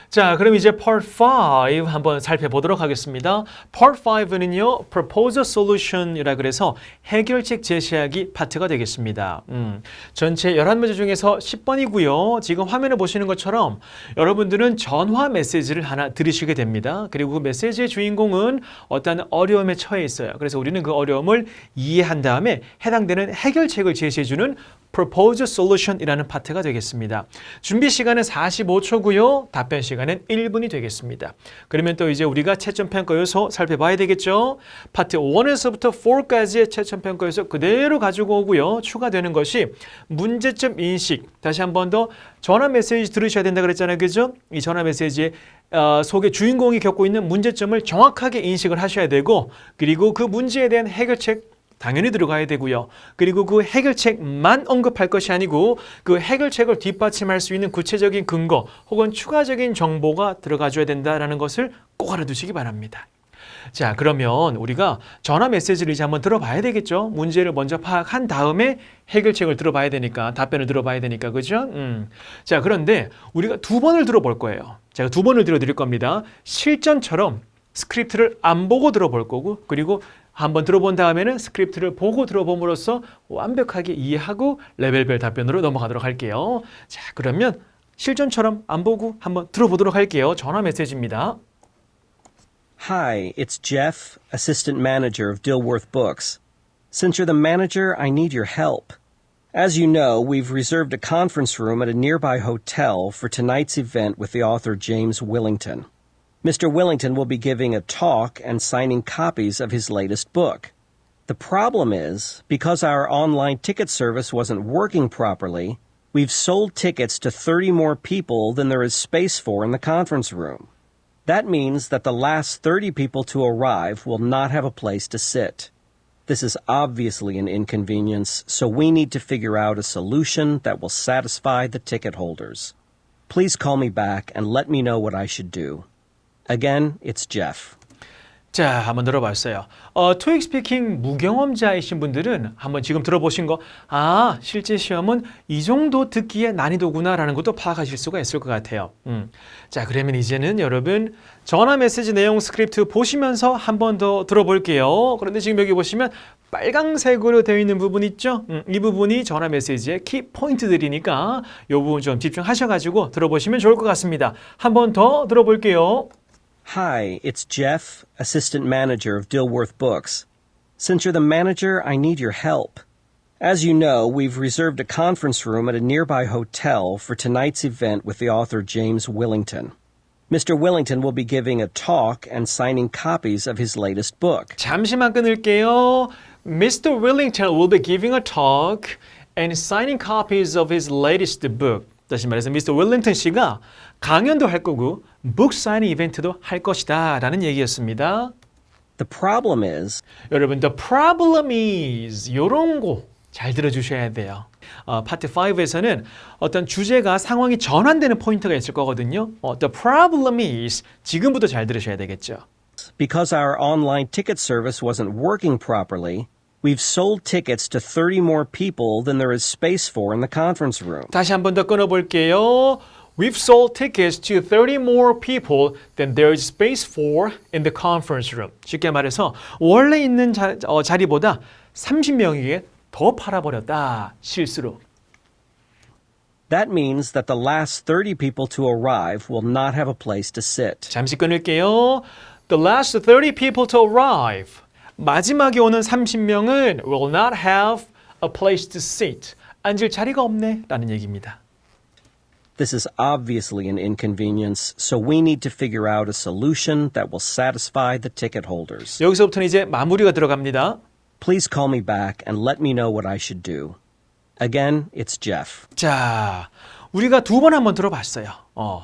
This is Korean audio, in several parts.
자, 그럼 이제 Part 5 한번 살펴보도록 하겠습니다. Part 5는요, Proposal Solution이라 그래서 해결책 제시하기 파트가 되겠습니다. 전체 11문제 중에서 10번이고요. 지금 화면을 보시는 것처럼 여러분들은 전화 메시지를 하나 들으시게 됩니다. 그리고 그 메시지의 주인공은 어떤 어려움에 처해 있어요. 그래서 우리는 그 어려움을 이해한 다음에 해당되는 해결책을 제시해주는 Proposal Solution이라는 파트가 되겠습니다. 준비 시간은 45초고요. 답변 시간은 1분이 되겠습니다. 그러면 또 이제 우리가 채점평가 요소 살펴봐야 되겠죠. 파트 1에서부터 4까지의 채점평가 요소 그대로 가지고 오고요. 추가되는 것이 문제점 인식. 다시 한 번 더 전화 메시지 들으셔야 된다 그랬잖아요. 그죠? 이 전화 메시지의 속에 주인공이 겪고 있는 문제점을 정확하게 인식을 하셔야 되고, 그리고 그 문제에 대한 해결책 당연히 들어가야 되고요. 그리고 그 해결책만 언급할 것이 아니고 그 해결책을 뒷받침할 수 있는 구체적인 근거 혹은 추가적인 정보가 들어가줘야 된다는 것을 꼭 알아두시기 바랍니다. 자, 그러면 우리가 전화 메시지를 이제 한번 들어봐야 되겠죠. 문제를 먼저 파악한 다음에 해결책을 들어봐야 되니까, 답변을 들어봐야 되니까, 그죠? 자, 그런데 우리가 두 번을 들어볼 거예요. 제가 두 번을 들어드릴 겁니다. 실전처럼 스크립트를 안 보고 들어볼 거고, 그리고 한번 들어본 다음에는 스크립트를 보고 들어봄으로써 완벽하게 이해하고 레벨별 답변으로 넘어가도록 할게요. 자, 그러면 실전처럼 안 보고 한번 들어보도록 할게요. 전화 메시지입니다. Hi, it's Jeff, Assistant Manager of Dilworth Books. Since you're the manager, I need your help. As you know, we've reserved a conference room at a nearby hotel for tonight's event with the author James Willington. Mr. Willington will be giving a talk and signing copies of his latest book. The problem is, because our online ticket service wasn't working properly, we've sold tickets to 30 more people than there is space for in the conference room. That means that the last 30 people to arrive will not have a place to sit. This is obviously an inconvenience, so we need to figure out a solution that will satisfy the ticket holders. Please call me back and let me know what I should do. Again, it's Jeff. 자, 한번 들어봤어요. 토익 스피킹 무경험자이신 분들은 한번 지금 들어보신 거, 아, 실제 시험은 이 정도 듣기에 난이도구나라는 것도 파악하실 수가 있을 것 같아요. 자, 그러면 이제는 여러분 전화 메시지 내용 스크립트 보시면서 한 번 더 들어볼게요. 그런데 지금 여기 보시면 빨강색으로 되어 있는 부분 있죠? 이 부분이 전화 메시지의 키 포인트들이니까 이 부분 좀 집중하셔가지고 들어보시면 좋을 것 같습니다. 한 번 더 들어볼게요. Hi, it's Jeff, Assistant Manager of Dilworth Books. Since you're the manager, I need your help. As you know, we've reserved a conference room at a nearby hotel for tonight's event with the author James Willington. Mr. Willington will be giving a talk and signing copies of his latest book. 잠시만 끊을게요. Mr. Willington will be giving a talk and signing copies of his latest book. 다시 말해서 Mr. Willington 씨가 강연도 할 거고 북 사이닝 이벤트도 할 것이다 라는 얘기였습니다. The problem is, 여러분, the problem is 이런 거 잘 들어주셔야 돼요. 파트 5에서는 어떤 주제가 상황이 전환되는 포인트가 있을 거거든요. The problem is 지금부터 잘 들으셔야 되겠죠. because our online ticket service wasn't working properly, we've sold tickets to 30 more people than there is space for in the conference room. 다시 한 번 더 끊어볼게요. We've sold tickets to 30 more people than there is space for in the conference room. 쉽게 말해서 원래 있는 자리보다 30명에게 더 팔아버렸다. 실수로. That means that the last 30 people to arrive will not have a place to sit. 잠시 끊을게요. The last 30 people to arrive. 마지막에 오는 30명은 will not have a place to sit. 앉을 자리가 없네 라는 얘기입니다. This is obviously an inconvenience, so we need to figure out a solution that will satisfy the ticket holders. 여기서부터는 이제 마무리가 들어갑니다. Please call me back and let me know what I should do. Again, it's Jeff. 자, 우리가 두 번 한번 들어봤어요.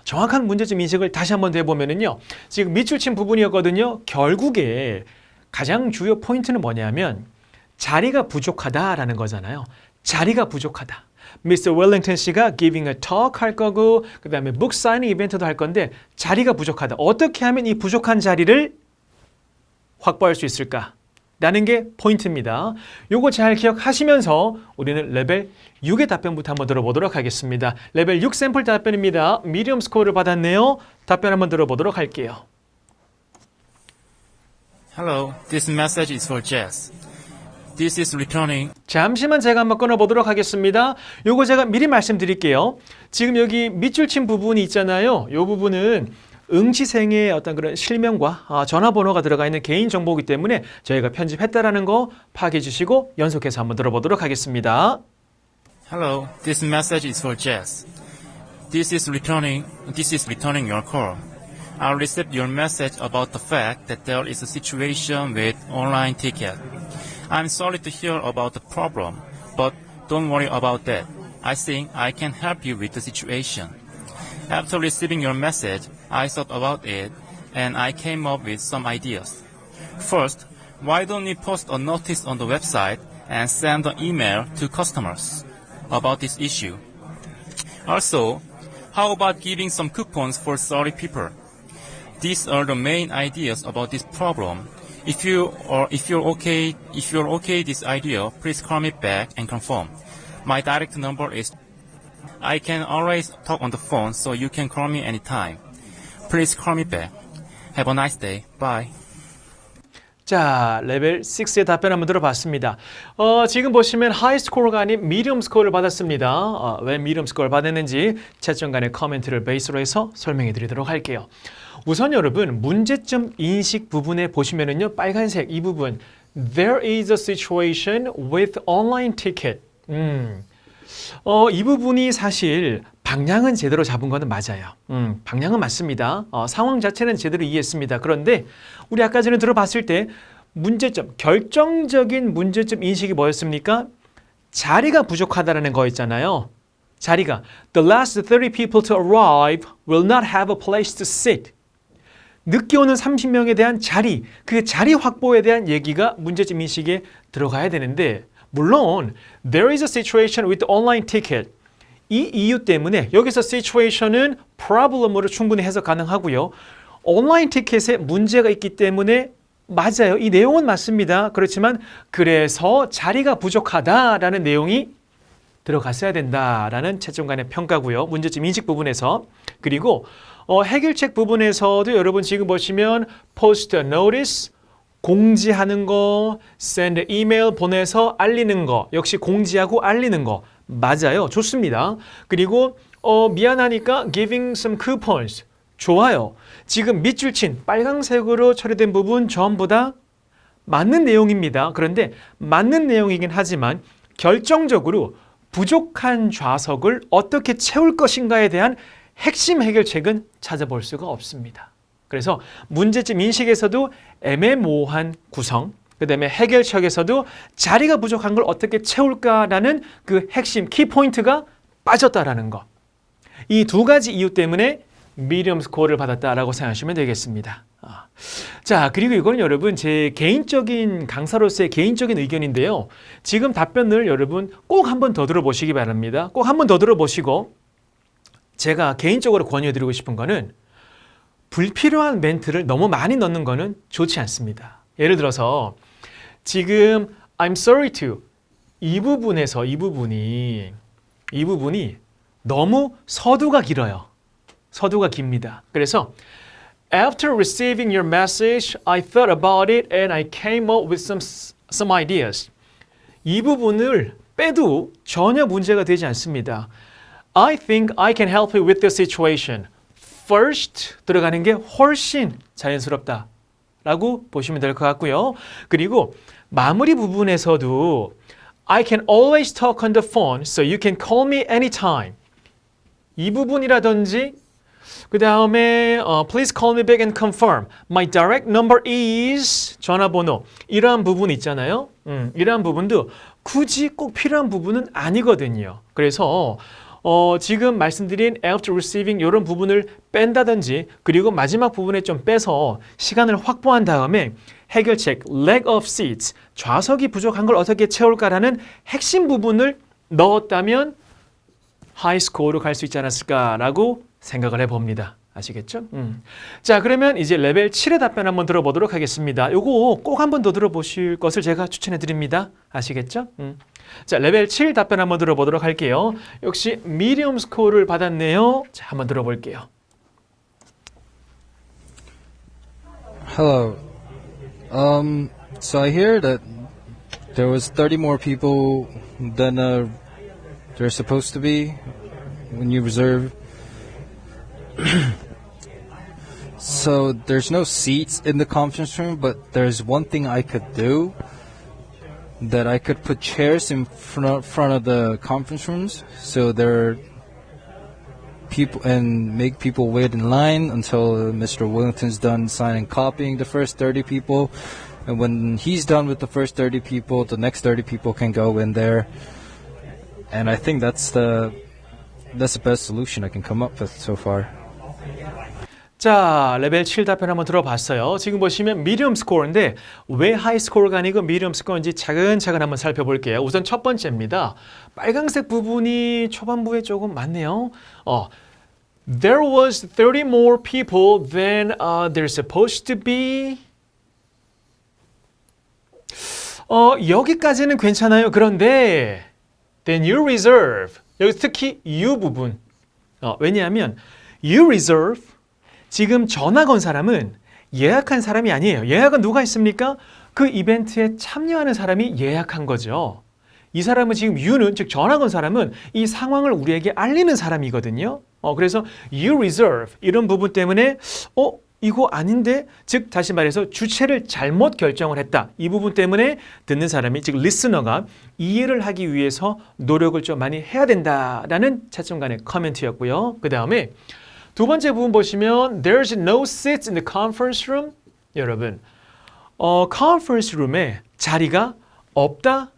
정확한 문제점 인식을 다시 한번 해보면은요. 지금 밑줄 친 부분이었거든요. 결국에 가장 주요 포인트는 뭐냐면 자리가 부족하다라는 거잖아요. 자리가 부족하다. Mr. Wellington 씨가 giving a talk 할 거고 그 다음에 book signing 이벤트도 할 건데 자리가 부족하다. 어떻게 하면 이 부족한 자리를 확보할 수 있을까? 라는 게 포인트입니다. 요거 잘 기억하시면서 우리는 레벨 6의 답변부터 한번 들어보도록 하겠습니다. 레벨 6 샘플 답변입니다. 미디엄 스코어를 받았네요. 답변 한번 들어보도록 할게요. Hello, this message is for Jess. This is returning. 잠시만 제가 한번 끊어보도록 하겠습니다. 요거 제가 미리 말씀드릴게요. 지금 여기 밑줄 친 부분이 있잖아요. 요 부분은 응시생의 어떤 그런 실명과 전화번호가 들어가 있는 개인 정보이기 때문에 저희가 편집했다라는 거 파악해 주시고 연속해서 한번 들어보도록 하겠습니다. Hello, this message is for Jess. This is returning your call. I received your message about the fact that there is a situation with online ticket. I'm sorry to hear about the problem, but don't worry about that. I think I can help you with the situation. After receiving your message, I thought about it and I came up with some ideas. First, why don't we post a notice on the website and send an email to customers about this issue? Also, how about giving some coupons for sorry people? These are the main ideas about this problem. If you're okay this idea, please call me back and confirm. My direct number is I can always talk on the phone, so you can call me anytime. Please call me back. Have a nice day. Bye. 자, 레벨 6의 답변 한번 들어봤습니다. 지금 보시면 하이 스코어가 아닌 미디엄 스코어를 받았습니다. 왜 미디엄 스코어를 받았는지 채점 간의 코멘트를 베이스로 해서 설명해 드리도록 할게요. 우선 여러분 문제점 인식 부분에 보시면은요 빨간색 이 부분 There is a situation with online ticket. 이 부분이 사실 방향은 제대로 잡은 거는 맞아요. 방향은 맞습니다. 상황 자체는 제대로 이해했습니다. 그런데 우리 아까 전에 들어봤을 때 문제점, 결정적인 문제점 인식이 뭐였습니까? 자리가 부족하다는 거였잖아요. 자리가 The last 30 people to arrive will not have a place to sit. 늦게 오는 30명에 대한 자리, 그 자리 확보에 대한 얘기가 문제점 인식에 들어가야 되는데 물론 there is a situation with the online ticket. 이 이유 때문에 여기서 situation은 problem으로 충분히 해석 가능하고요. 온라인 티켓에 문제가 있기 때문에 맞아요. 이 내용은 맞습니다. 그렇지만 그래서 자리가 부족하다라는 내용이 들어갔어야 된다라는 채점 간의 평가고요. 문제점 인식 부분에서. 그리고 해결책 부분에서도 여러분 지금 보시면 post a notice 공지하는 거, send email 보내서 알리는 거, 역시 공지하고 알리는 거 맞아요. 좋습니다. 그리고 미안하니까 giving some coupons 좋아요. 지금 밑줄 친 빨강색으로 처리된 부분 전부 다 맞는 내용입니다. 그런데 맞는 내용이긴 하지만 결정적으로 부족한 좌석을 어떻게 채울 것인가에 대한 핵심 해결책은 찾아볼 수가 없습니다. 그래서 문제점 인식에서도 애매모호한 구성, 그 다음에 해결책에서도 자리가 부족한 걸 어떻게 채울까라는 그 핵심 키포인트가 빠졌다라는 거. 이 두 가지 이유 때문에 미디엄 스코어를 받았다라고 생각하시면 되겠습니다. 자, 그리고 이거는 여러분 제 개인적인 강사로서의 개인적인 의견인데요. 지금 답변을 여러분 꼭 한 번 더 들어보시기 바랍니다. 꼭 한 번 더 들어보시고 제가 개인적으로 권유해드리고 싶은 거는 불필요한 멘트를 너무 많이 넣는 거는 좋지 않습니다. 예를 들어서 지금 I'm sorry to 이 부분이 너무 서두가 길어요. 서두가 깁니다. 그래서 After receiving your message, I thought about it and I came up with some ideas. 이 부분을 빼도 전혀 문제가 되지 않습니다. I think I can help you with the situation. First 들어가는 게 훨씬 자연스럽다 라고 보시면 될 것 같고요. 그리고 마무리 부분에서도 I can always talk on the phone so you can call me anytime. 이 부분이라든지 그 다음에 Please call me back and confirm. My direct number is 전화번호. 이러한 부분 있잖아요. 이러한 부분도 굳이 꼭 필요한 부분은 아니거든요. 그래서 지금 말씀드린 after receiving 이런 부분을 뺀다든지 그리고 마지막 부분에 좀 빼서 시간을 확보한 다음에 해결책 lack of seats 좌석이 부족한 걸 어떻게 채울까라는 핵심 부분을 넣었다면 하이 스코어로 갈 수 있지 않았을까라고 생각을 해봅니다. 아시겠죠? 자, 그러면 이제 레벨 7의 답변 한번 들어보도록 하겠습니다. 요거 꼭 한번 더 들어보실 것을 제가 추천해 드립니다. 아시겠죠? 자, 레벨 7 답변 한번 들어보도록 할게요. 역시 미디엄 스코어를 받았네요. 자, 한번 들어볼게요. Hello. So I hear that there was 30 more people than there's supposed to be when you reserve. So there's no seats in the conference room, but there's one thing I could do. That I could put chairs in front of the conference rooms, so there are people and make people wait in line until Mr. Wellington's done signing copying the first 30 people, and when he's done with the first 30 people, the next 30 people can go in there. And I think that's the best solution I can come up with so far. 자, 레벨 7 답변 한번 들어봤어요. 지금 보시면 미디엄 스코어인데 왜 하이 스코어가 아니고 미디엄 스코어인지 차근차근 한번 살펴볼게요. 우선 첫 번째입니다. 빨간색 부분이 초반부에 조금 많네요. There was 30 more people than there's supposed to be. 여기까지는 괜찮아요. 그런데 then you reserve. 여기 특히 you 부분. 왜냐하면 you reserve 지금 전화 건 사람은 예약한 사람이 아니에요. 예약은 누가 했습니까? 그 이벤트에 참여하는 사람이 예약한 거죠. 이 사람은 지금 you는 즉 전화 건 사람은 이 상황을 우리에게 알리는 사람이거든요. 그래서 you reserve 이런 부분 때문에 이거 아닌데 즉 다시 말해서 주체를 잘못 결정을 했다. 이 부분 때문에 듣는 사람이 즉 리스너가 이해를 하기 위해서 노력을 좀 많이 해야 된다라는 채점간의 코멘트였고요. 그 다음에 두 번째 부분 보시면 There's no seats in the conference room. 여러분, conference room에 자리가 없다?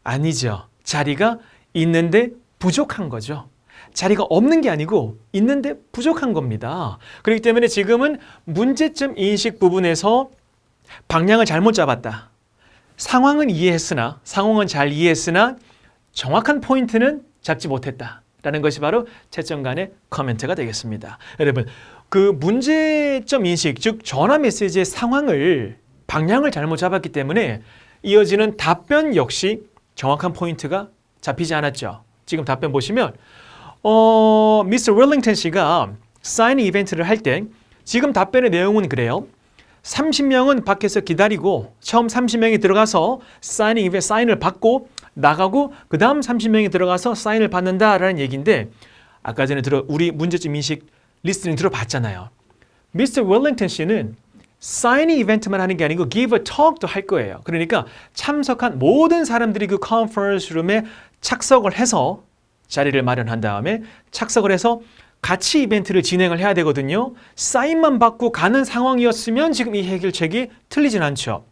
아니죠. 자리가 있는데 부족한 거죠. 자리가 없는 게 아니고 있는데 부족한 겁니다. 그렇기 때문에 지금은 문제점 인식 부분에서 방향을 잘못 잡았다. 상황은 이해했으나 상황은 잘 이해했으나 정확한 포인트는 잡지 못했다. 라는 것이 바로 채점 간의 코멘트가 되겠습니다. 여러분, 그 문제점 인식, 즉 전화 메시지의 상황을 방향을 잘못 잡았기 때문에 이어지는 답변 역시 정확한 포인트가 잡히지 않았죠. 지금 답변 보시면 미스터 웰링턴 씨가 사인 이벤트를 할 때 지금 답변의 내용은 그래요. 30명은 밖에서 기다리고 처음 30명이 들어가서 사인을 받고 나가고 그 다음 30명이 들어가서 사인을 받는다라는 얘기인데 아까 전에 우리 문제점 인식 리스닝 들어봤잖아요. 미스터 웰링턴 씨는 사인 이벤트만 하는 게 아니고 give a talk도 할 거예요. 그러니까 참석한 모든 사람들이 그 컨퍼런스 룸에 착석을 해서 자리를 마련한 다음에 착석을 해서 같이 이벤트를 진행을 해야 되거든요. 사인만 받고 가는 상황이었으면 지금 이 해결책이 틀리진 않죠.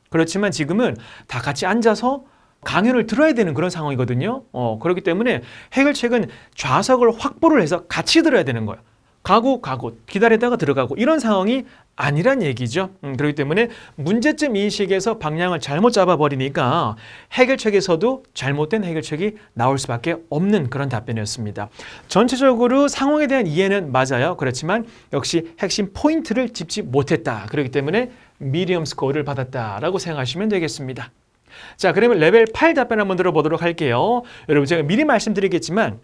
그렇지만 지금은 다 같이 앉아서 강연을 들어야 되는 그런 상황이거든요. 그렇기 때문에 해결책은 좌석을 확보를 해서 같이 들어야 되는 거예요. 가고 기다리다가 들어가고 이런 상황이 아니란 얘기죠. 그렇기 때문에 문제점 인식에서 방향을 잘못 잡아버리니까 해결책에서도 잘못된 해결책이 나올 수밖에 없는 그런 답변이었습니다. 전체적으로 상황에 대한 이해는 맞아요. 그렇지만 역시 핵심 포인트를 짚지 못했다. 그렇기 때문에 미디엄 스코어를 받았다라고 생각하시면 되겠습니다. 자, 그러면 레벨 8 답변 한번 들어보도록 할게요. 여러분 제가 미리 말씀드리겠지만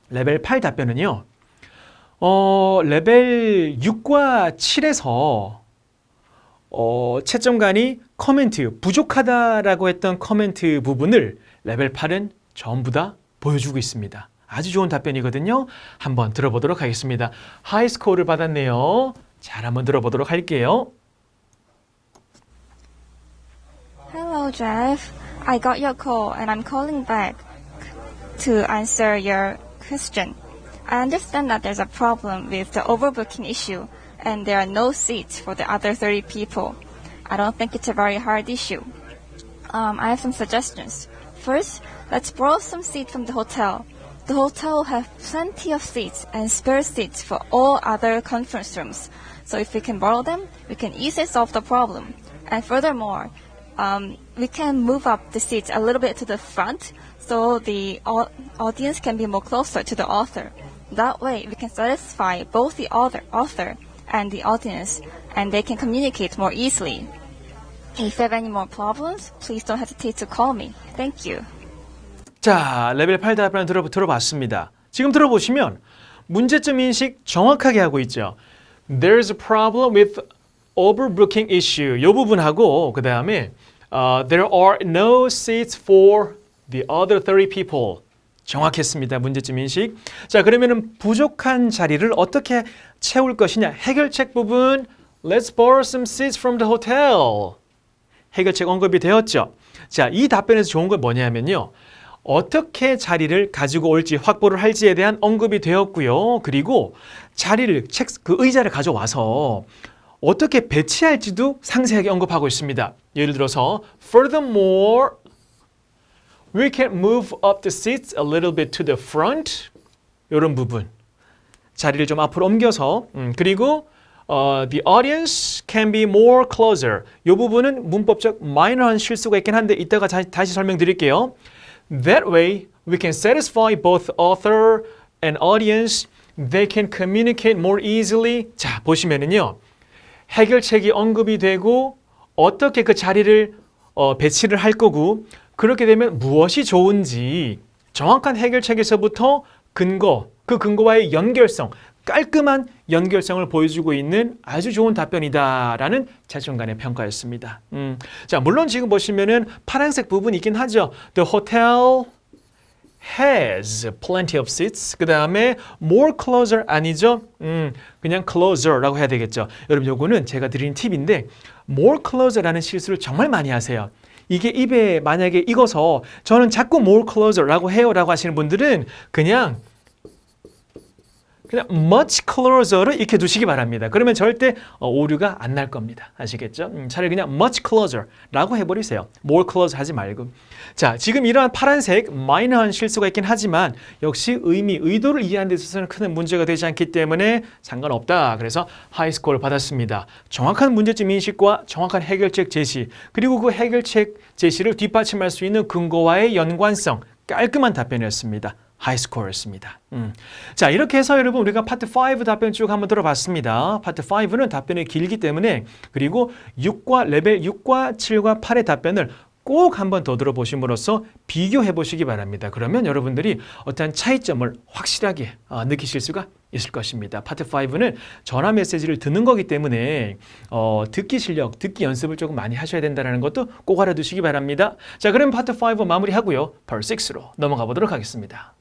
레벨 8 답변은요. 레벨 6과 7에서 채점관이 코멘트 부족하다라고 했던 코멘트 부분을 레벨 8은 전부 다 보여주고 있습니다. 아주 좋은 답변이거든요. 한번 들어보도록 하겠습니다. 하이 스코어를 받았네요. 잘 한번 들어보도록 할게요. Hello, Jeff. I got your call and I'm calling back to answer your question. I understand that there's a problem with the overbooking issue and there are no seats for the other 30 people. I don't think it's a very hard issue. I have some suggestions. First, let's borrow some seats from the hotel. The hotel will have plenty of seats and spare seats for all other conference rooms. So if we can borrow them, we can easily solve the problem. And furthermore, we can move up the seats a little bit to the front so the audience can be more closer to the author. That way, we can satisfy both the author and the audience, and they can communicate more easily. If you have any more problems, please don't hesitate to call me. Thank you. 자, 레벨 8 답변 들어봤습니다. 지금 들어보시면 문제점 인식 정확하게 하고 있죠. There's a problem with overbooking issue. 이 부분하고 그 다음에 there are no seats for the other 30 people. 정확했습니다. 문제점 인식. 자, 그러면은 부족한 자리를 어떻게 채울 것이냐. 해결책 부분 Let's borrow some seats from the hotel. 해결책 언급이 되었죠. 자, 이 답변에서 좋은 건 뭐냐면요. 어떻게 자리를 가지고 올지 확보를 할지에 대한 언급이 되었고요. 그리고 자리를 그 의자를 가져와서 어떻게 배치할지도 상세하게 언급하고 있습니다. 예를 들어서 Furthermore, we can move up the seats a little bit to the front. 이런 부분. 자리를 좀 앞으로 옮겨서 그리고 the audience can be more closer. 이 부분은 문법적 마이너한 실수가 있긴 한데 이따가 다시 설명드릴게요. That way, we can satisfy both author and audience. They can communicate more easily. 자, 보시면은요. 해결책이 언급이 되고 어떻게 그 자리를 배치를 할 거고 그렇게 되면 무엇이 좋은지 정확한 해결책에서부터 근거, 그 근거와의 연결성, 깔끔한 연결성을 보여주고 있는 아주 좋은 답변이다라는 자존감의 평가였습니다. 자, 물론 지금 보시면은 파란색 부분이 있긴 하죠. The hotel has plenty of seats. 그 다음에 more closer 아니죠? 그냥 closer라고 해야 되겠죠. 여러분, 요거는 제가 드린 팁인데 more closer라는 실수를 정말 많이 하세요. 이게 입에 만약에 익어서 저는 자꾸 more closer라고 해요라고 하시는 분들은 그냥 much closer를 익혀 두시기 바랍니다. 그러면 절대 오류가 안 날 겁니다. 아시겠죠? 차라리 그냥 much closer라고 해버리세요. more closer 하지 말고. 자, 지금 이러한 파란색 마이너한 실수가 있긴 하지만 역시 의도를 이해하는 데 있어서는 큰 문제가 되지 않기 때문에 상관없다. 그래서 하이스코어를 받았습니다. 정확한 문제점 인식과 정확한 해결책 제시, 그리고 그 해결책 제시를 뒷받침할 수 있는 근거와의 연관성, 깔끔한 답변이었습니다. 하이스코어였습니다. 자, 이렇게 해서 여러분 우리가 파트 5 답변 쭉 한번 들어봤습니다. 파트 5는 답변이 길기 때문에 그리고 레벨 6과 7과 8의 답변을 꼭 한번 더 들어보심으로써 비교해 보시기 바랍니다. 그러면 여러분들이 어떠한 차이점을 확실하게 느끼실 수가 있을 것입니다. 파트 5는 전화 메시지를 듣는 거기 때문에 듣기 실력, 듣기 연습을 조금 많이 하셔야 된다는 것도 꼭 알아두시기 바랍니다. 자, 그럼 파트 5 마무리하고요. 파트 6로 넘어가 보도록 하겠습니다.